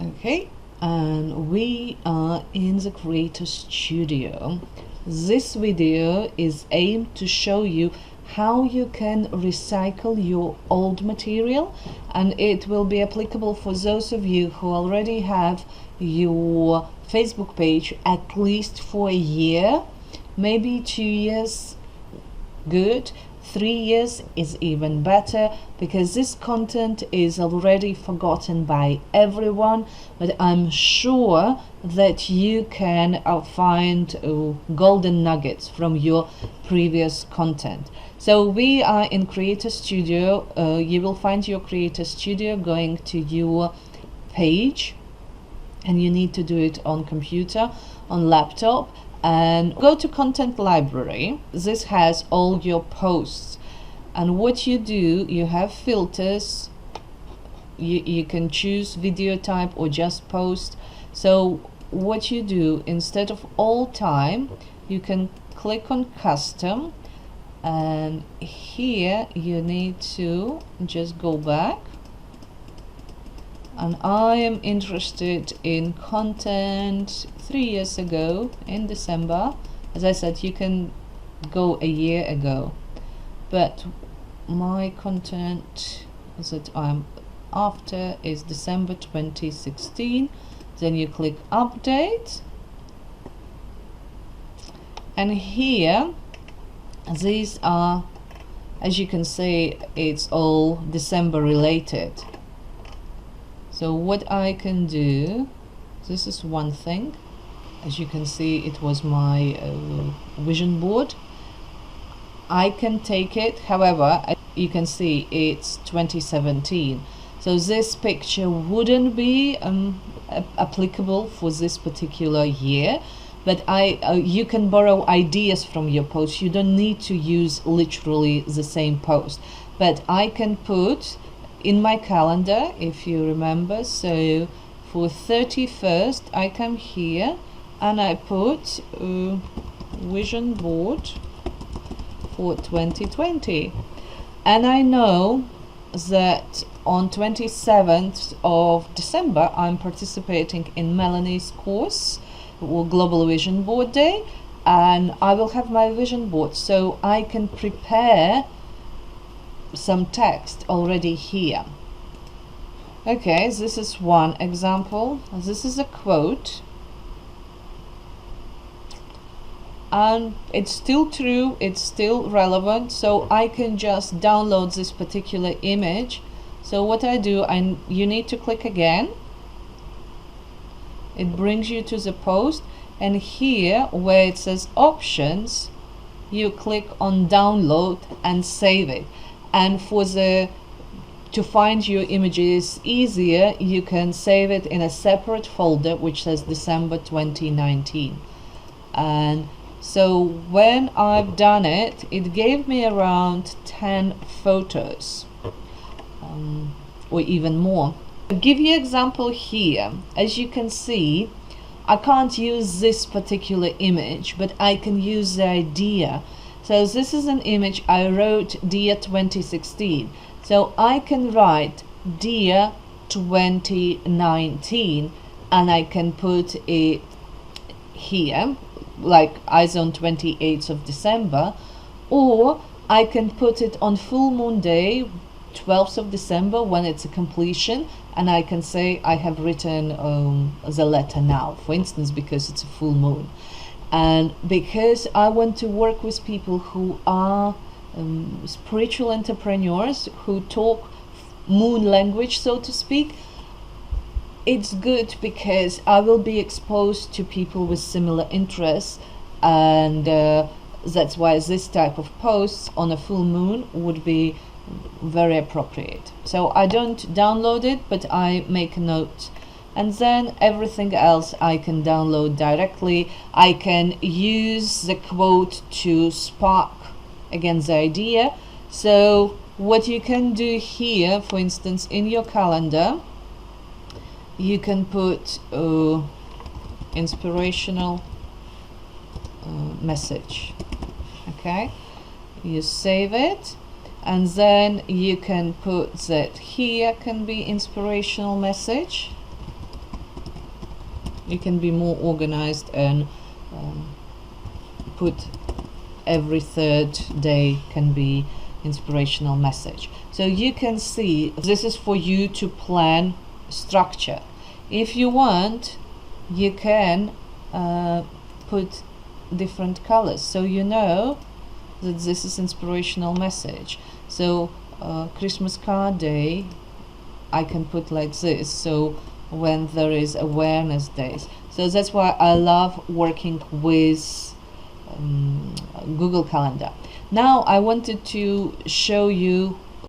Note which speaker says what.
Speaker 1: Okay, and we are in the Creator Studio. This video is aimed to show you how you can recycle your old material, and it will be applicable for those of you who already have your Facebook page at least for a year, maybe 2 years, good. 3 years is even better, because this content is already forgotten by everyone, but I'm sure that you can find golden nuggets from your previous content. So we are in Creator Studio. You will find your Creator Studio going to your page, and you need to do it on computer, on laptop, and go to Content Library. This has all your posts, and what you do, you have filters. You can choose video type or just post. So what you do, instead of all time, you can click on custom, and here you need to just go back, and I am interested in content 3 years ago in December. As I said, you can go a year ago, but my content that I'm after is December 2016. Then you click update, and here these are, as you can see, it's all December related. So what I can do, this is one thing. As you can see, it was my vision board. I can take it, however, you can see it's 2017. So this picture wouldn't be applicable for this particular year, but you can borrow ideas from your post. You don't need to use literally the same post, but I can put in my calendar, if you remember, so for 31st I come here and I put vision board for 2020, and I know that on 27th of December I'm participating in Melanie's course, or Global Vision Board Day, and I will have my vision board, so I can prepare some text already here. Okay, this is one example. This is a quote, and it's still true, it's still relevant, so I can just download this particular image. So what I do, you need to click again. It brings you to the post, and here where it says options, you click on download and save it. And to find your images easier, you can save it in a separate folder which says December 2019. And so when I've done it, it gave me around 10 photos, or even more. I'll give you an example here. As you can see, I can't use this particular image, but I can use the idea. So this is an image I wrote Dear 2016. So I can write Dear 2019, and I can put it here, like either on 28th of December, or I can put it on full moon day, 12th of December, when it's a completion, and I can say I have written the letter now, for instance, because it's a full moon. And because I want to work with people who are spiritual entrepreneurs, who talk moon language, so to speak, it's good because I will be exposed to people with similar interests, and that's why this type of posts on a full moon would be very appropriate. So I don't download it, but I make a note, and then everything else I can download directly. I can use the quote to spark again the idea. So what you can do here, for instance, in your calendar, you can put inspirational message. Okay, you save it, and then you can put that here can be inspirational message. You can be more organized and put every third day can be inspirational message. So you can see this is for you to plan structure. If you want, you can put different colors, so you know that this is inspirational message. So Christmas card day, I can put like this, so when there is awareness days. So that's why I love working with Google Calendar. Now I wanted to show you